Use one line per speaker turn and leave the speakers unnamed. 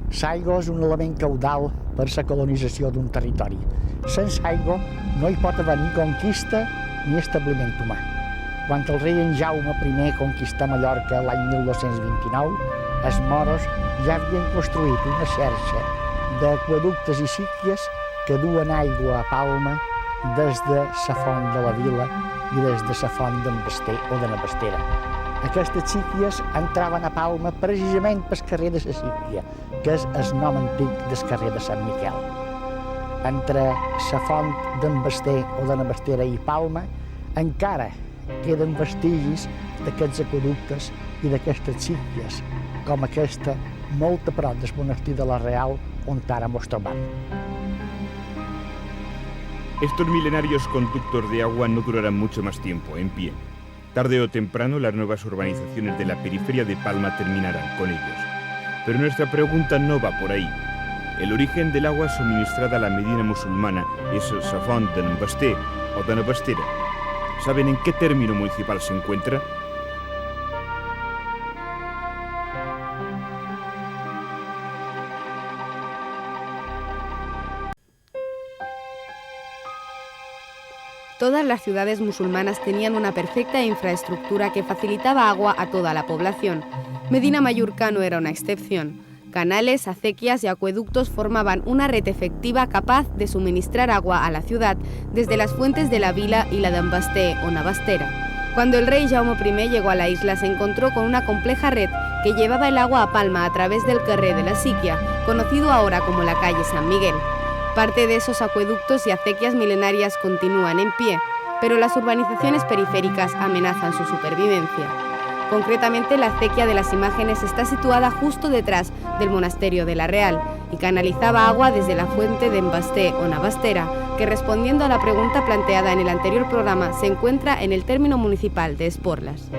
L'aigua és un element caudal per la colonització d'un territori. Sense aigua no hi pot haver ni conquista ni establiment humà. Quan el rei en Jaume I conquistà Mallorca l'any 1229, els moros ja havien construït una xarxa d'aqueductes i síquies que duen aigua a Palma des de la font de la vila i des de la font d'en Basté o de la Bastera. Aquestes síquies entraven a Palma precisament pel carrer de la Síquia, que és el nom antic del carrer de Sant Miquel. Entre la font d'en Basté o de la Bastera i Palma encara queden vestigis d'aquests aqueductes i d'aquestes síquies, com aquesta molt a prop del monestir de la Real, on ara mos trobam.
Estos milenarios conductos de agua no durarán mucho más tiempo en pie. Tarde o temprano las nuevas urbanizaciones de la periferia de Palma terminarán con ellos. Pero nuestra pregunta no va por ahí. El origen del agua suministrada a la Medina musulmana es la font d'en Basté o de la Bastera. ¿Saben en qué término municipal se encuentra?
Todas las ciudades musulmanas tenían una perfecta infraestructura que facilitaba agua a toda la población. Medina Mallorca no era una excepción. Canales, acequias y acueductos formaban una red efectiva capaz de suministrar agua a la ciudad desde las fuentes de la vila y la d'en Basté o Navastera. Cuando el rey Jaume I llegó a la isla se encontró con una compleja red que llevaba el agua a Palma a través del carrer de la Síquia, conocido ahora como la calle San Miguel. Parte de esos acueductos y acequias milenarias continúan en pie, pero las urbanizaciones periféricas amenazan su supervivencia. Concretamente, la acequia de las Imágenes está situada justo detrás del monasterio de la Real y canalizaba agua desde la fuente d'en Basté o Navastera, que respondiendo a la pregunta planteada en el anterior programa se encuentra en el término municipal de Esporlas.